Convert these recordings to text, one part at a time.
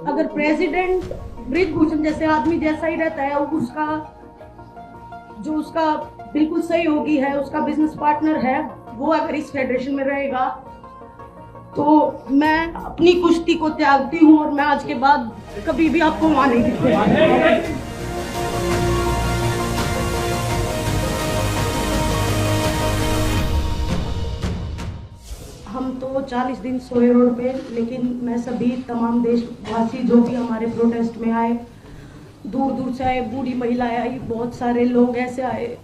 अगर प्रेसिडेंट ब्रिजभूषण जैसे आदमी जैसा ही रहता है, उसका बिल्कुल सहयोगी है, उसका बिजनेस पार्टनर है, वो अगर इस फेडरेशन में रहेगा तो मैं अपनी कुश्ती को त्यागती हूँ और मैं आज के बाद कभी भी आपको वहां नहीं दिखूंगा। हम तो 40 दिन सोए रोड पे, लेकिन मैं सभी तमाम देशवासी जो भी हमारे प्रोटेस्ट में आए, दूर दूर से आए, बूढ़ी महिलाएं आई, बहुत सारे लोग ऐसे आए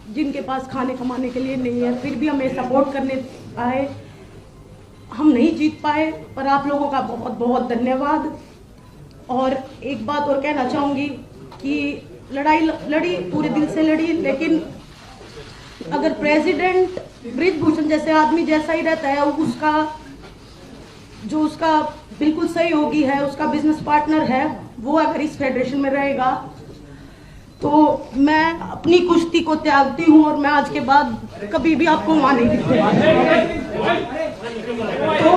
जिनके पास खाने कमाने के लिए नहीं है, फिर भी हमें सपोर्ट करने आए। हम नहीं जीत पाए, पर आप लोगों का बहुत बहुत धन्यवाद। और एक बात और कहना चाहूँगी कि लड़ाई लड़ी, पूरे दिल से लड़ी, लेकिन अगर प्रेसिडेंट ब्रिजभूषण जैसे आदमी जैसा ही रहता है, उसका बिल्कुल सहयोगी है, उसका बिजनेस पार्टनर है, वो अगर इस फेडरेशन में रहेगा तो मैं अपनी कुश्ती को त्यागती हूँ और मैं आज के बाद कभी भी आपको वहां नहीं दिखूंगा। तो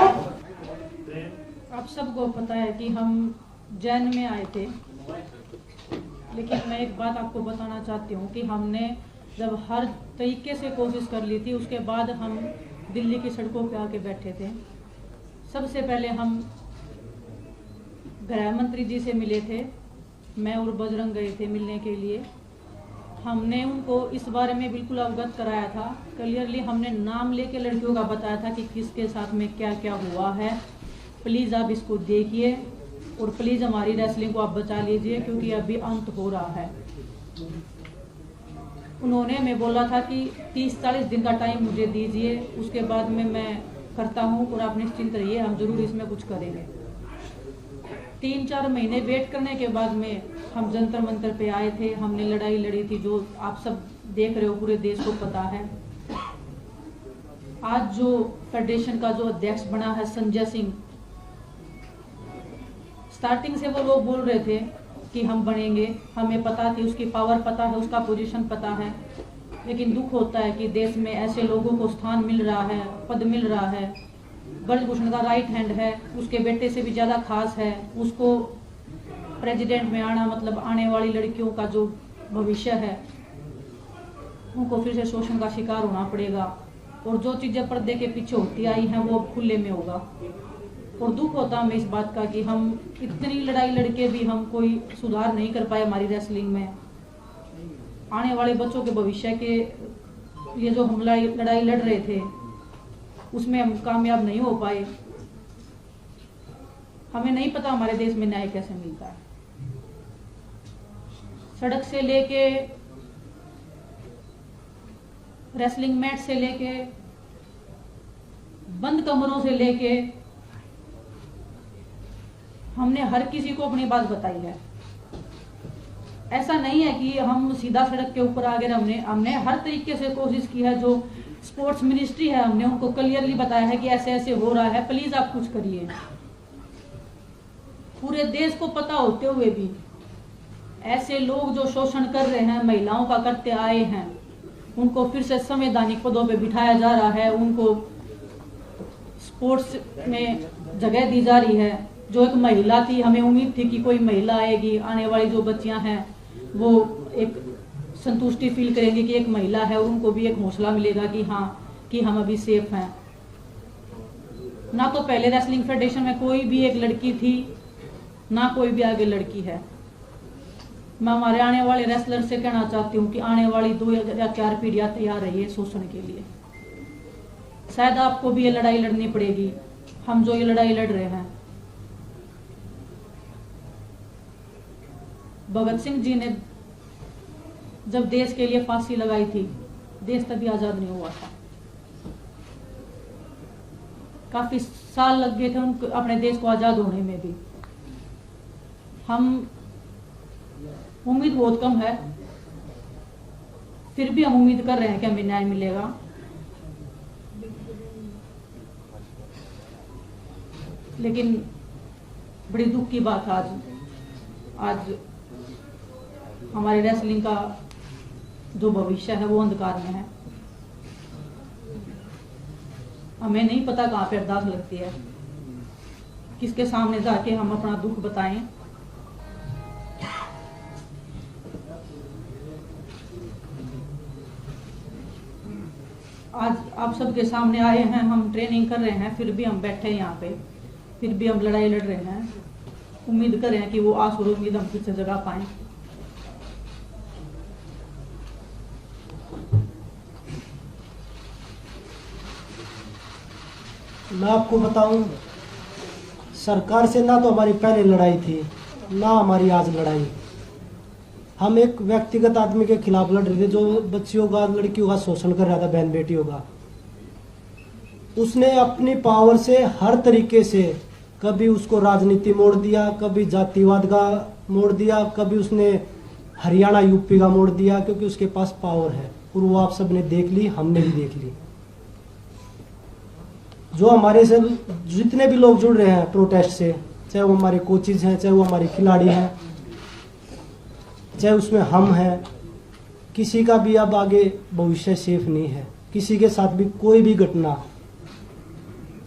आप सबको पता है कि हम जैन में आए थे, लेकिन मैं एक बात आपको बताना चाहती हूँ कि हमने जब हर तरीके से कोशिश कर ली थी, उसके बाद हम दिल्ली की सड़कों पे आके बैठे थे। सबसे पहले हम गृह मंत्री जी से मिले थे, मैं और बजरंग गए थे मिलने के लिए। हमने उनको इस बारे में बिल्कुल अवगत कराया था, क्लियरली हमने नाम लेके लड़कियों का बताया था कि किसके साथ में क्या क्या हुआ है। प्लीज़ आप इसको देखिए और प्लीज़ हमारी रेसलिंग को आप बचा लीजिए, क्योंकि अभी अंत हो रहा है। उन्होंने मैं बोला था कि 30-40 दिन का टाइम मुझे दीजिए, उसके बाद में मैं करता हूँ और आप निश्चिंत रहिए, हम जरूर इसमें कुछ करेंगे। 3-4 महीने वेट करने के बाद में हम जंतर मंतर पे आए थे, हमने लड़ाई लड़ी थी, जो आप सब देख रहे हो, पूरे देश को पता है। आज जो फेडरेशन का जो अध्यक्ष बना है संजय सिंह, स्टार्टिंग से वो लोग बोल रहे थे कि हम बनेंगे, हमें पता थी, उसकी पावर पता है, उसका पोजीशन पता है, लेकिन दुख होता है कि देश में ऐसे लोगों को स्थान मिल रहा है, पद मिल रहा है। ब्रजभूषण का राइट हैंड है, उसके बेटे से भी ज़्यादा खास है, उसको प्रेसिडेंट में आना मतलब आने वाली लड़कियों का जो भविष्य है उनको फिर से शोषण का शिकार होना पड़ेगा, और जो चीज़ें पर्दे के पीछे होती आई हैं वो खुले में होगा। और दुख होता हमें इस बात का कि हम इतनी लड़ाई लड़के भी हम कोई सुधार नहीं कर पाए हमारी रेसलिंग में। आने वाले बच्चों के भविष्य के ये जो हम लड़ाई लड़ रहे थे उसमें हम कामयाब नहीं हो पाए। हमें नहीं पता हमारे देश में न्याय कैसे मिलता है। सड़क से लेके रेसलिंग मैट से लेके बंद कमरों से लेके हमने हर किसी को अपनी बात बताई है। ऐसा नहीं है कि हम सीधा सड़क के ऊपर आ गए, हमने हर तरीके से कोशिश की है। जो स्पोर्ट्स मिनिस्ट्री है हमने उनको क्लियरली बताया है कि ऐसे ऐसे हो रहा है, प्लीज आप कुछ करिए। पूरे देश को पता होते हुए भी ऐसे लोग जो शोषण कर रहे हैं, महिलाओं का करते आए हैं, उनको फिर से संवैधानिक पदों पे बिठाया जा रहा है, उनको स्पोर्ट्स में जगह दी जा रही है। जो एक महिला थी, हमें उम्मीद थी कि कोई महिला आएगी, आने वाली जो बच्चियां हैं वो एक संतुष्टि फील करेंगी कि एक महिला है, और उनको भी एक हौसला मिलेगा कि हाँ कि हम अभी सेफ हैं। ना तो पहले रेसलिंग फेडरेशन में कोई भी एक लड़की थी, ना कोई भी आगे लड़की है। मैं हमारे आने वाले रेसलर से कहना चाहती हूँ कि आने वाली 2 या 4 पीढ़ियां तैयार रहिए शोषण के लिए। शायद आपको भी ये लड़ाई लड़नी पड़ेगी, हम जो ये लड़ाई लड़ रहे हैं। भगत सिंह जी ने जब देश के लिए फांसी लगाई थी, देश तभी आजाद नहीं हुआ था। काफी साल लग गए थे उनको अपने देश को आजाद होने में भी। हम उम्मीद बहुत कम है, फिर भी हम उम्मीद कर रहे हैं कि हमें न्याय मिलेगा। लेकिन बड़ी दुख की बात है, आज हमारी रेसलिंग का जो भविष्य है वो अंधकार में है। हमें नहीं पता कहाँ पे अरदास लगती है। किसके सामने जाके हम अपना दुख बताएं। आज आप सबके सामने आए हैं, हम ट्रेनिंग कर रहे हैं, फिर भी हम बैठे हैं यहाँ पे, फिर भी हम लड़ाई लड़ रहे हैं। उम्मीद कर रहे हैं कि वो आंसू और उम्मीद हम फिर से जगा पाएं। मैं आपको बताऊं, सरकार से ना तो हमारी पहले लड़ाई थी, ना हमारी आज लड़ाई। हम एक व्यक्तिगत आदमी के खिलाफ लड़ रहे थे जो बच्चियों का, लड़कियों का शोषण कर रहा था, बहन बेटियों का। उसने अपनी पावर से हर तरीके से, कभी उसको राजनीति मोड़ दिया, कभी जातिवाद का मोड़ दिया, कभी उसने हरियाणा यूपी का मोड़ दिया, क्योंकि उसके पास पावर है। और वो आप सब ने देख ली, हमने भी देख ली। जो हमारे से जितने भी लोग जुड़ रहे हैं प्रोटेस्ट से, चाहे वो हमारे कोचेज हैं, चाहे वो हमारे खिलाड़ी हैं, चाहे उसमें हम हैं, किसी का भी अब आगे भविष्य सेफ नहीं है। किसी के साथ भी कोई भी घटना,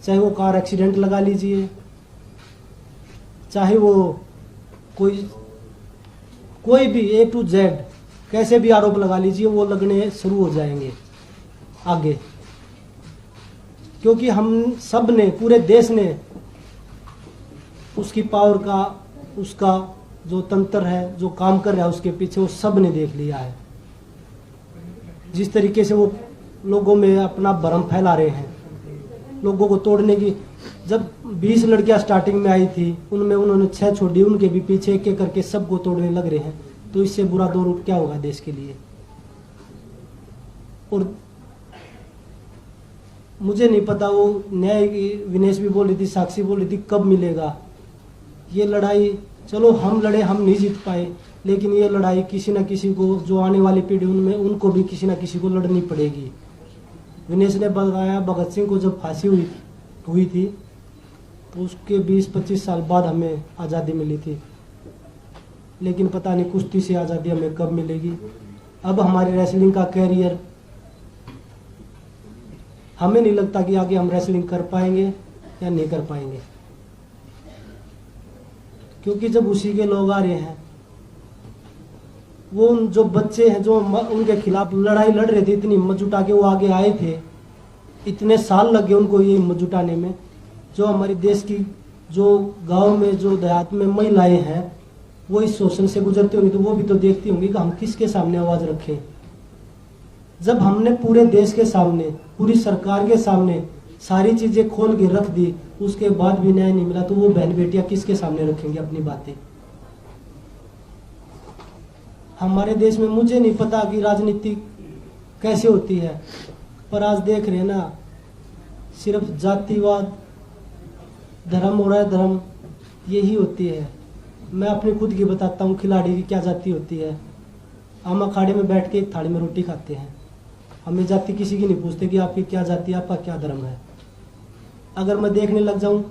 चाहे वो कार एक्सीडेंट लगा लीजिए, चाहे वो कोई भी A to Z कैसे भी आरोप लगा लीजिए, वो लगने शुरू हो जाएंगे आगे। क्योंकि हम सब ने, पूरे देश ने उसकी पावर का, उसका जो तंत्र है, जो काम कर रहा है उसके पीछे, वो सब ने देख लिया है। जिस तरीके से वो लोगों में अपना भ्रम फैला रहे हैं, लोगों को तोड़ने की। जब 20 लड़कियां स्टार्टिंग में आई थी, उनमें उन्होंने 6 छोड़ी, उनके भी पीछे एक एक करके सबको तोड़ने लग रहे हैं। तो इससे बुरा दौर क्या होगा देश के लिए। और मुझे नहीं पता, वो न्याय, विनेश भी बोल रही थी, साक्षी बोल रही थी, कब मिलेगा ये लड़ाई। चलो हम लड़े, हम नहीं जीत पाए, लेकिन ये लड़ाई किसी न किसी को, जो आने वाली पीढ़ी उनमें, उनको भी किसी न किसी को लड़नी पड़ेगी। विनेश ने बताया, भगत सिंह को जब फांसी हुई थी तो उसके 20-25 साल बाद हमें आज़ादी मिली थी, लेकिन पता नहीं कुश्ती से आज़ादी हमें कब मिलेगी। अब हमारे रेसलिंग का कैरियर, हमें नहीं लगता कि आगे हम रेसलिंग कर पाएंगे या नहीं कर पाएंगे। क्योंकि जब उसी के लोग आ रहे हैं, वो जो बच्चे हैं जो उनके खिलाफ लड़ाई लड़ रहे थे, इतनी हिम्मत जुटा के वो आगे आए थे, इतने साल लगे उनको ये हिम्मत जुटाने में। जो हमारे देश की, जो गांव में, जो देहात में महिलाएं हैं, वो इस शोषण से गुजरती होंगी, तो वो भी तो देखती होंगी कि हम किसके सामने आवाज़ रखें। जब हमने पूरे देश के सामने, पूरी सरकार के सामने सारी चीज़ें खोल के रख दी, उसके बाद भी न्याय नहीं मिला, तो वो बहन बेटियां किसके सामने रखेंगे अपनी बातें। हमारे देश में मुझे नहीं पता कि राजनीति कैसे होती है, पर आज देख रहे हैं ना, सिर्फ जातिवाद, धर्म हो रहा है, धर्म यही होती है। मैं अपनी खुद की बताता हूँ, खिलाड़ी की क्या जाति होती है। हम अखाड़े में बैठ के एक थाली में रोटी खाते हैं, हमें जाति किसी की नहीं पूछते कि आपकी क्या जाति है, आपका क्या धर्म है। अगर मैं देखने लग जाऊं,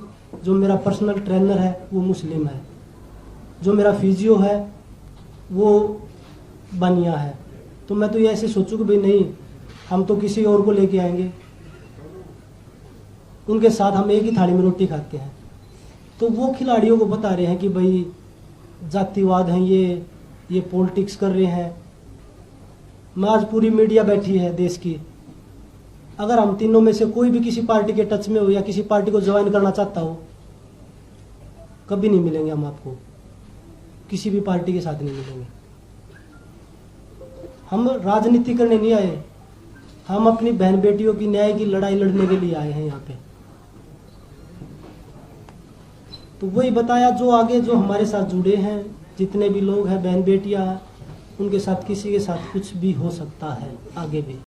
जो मेरा पर्सनल ट्रेनर है वो मुस्लिम है, जो मेरा फिजियो है वो बनिया है, तो मैं तो ये ऐसे सोचूं कि भाई नहीं, हम तो किसी और को लेके आएंगे, उनके साथ हम एक ही थाली में रोटी खाते हैं। तो वो खिलाड़ियों को बता रहे हैं कि भाई जातिवाद है, ये पॉलिटिक्स कर रहे हैं। मैं आज पूरी मीडिया बैठी है देश की, अगर हम तीनों में से कोई भी किसी पार्टी के टच में हो या किसी पार्टी को ज्वाइन करना चाहता हो, कभी नहीं मिलेंगे हम आपको, किसी भी पार्टी के साथ नहीं मिलेंगे। हम राजनीति करने नहीं आए, हम अपनी बहन बेटियों की न्याय की लड़ाई लड़ने के लिए आए हैं यहाँ पे। तो वही बताया, जो आगे जो हमारे साथ जुड़े हैं, जितने भी लोग हैं, बहन बेटियां, उनके साथ, किसी के साथ कुछ भी हो सकता है आगे भी।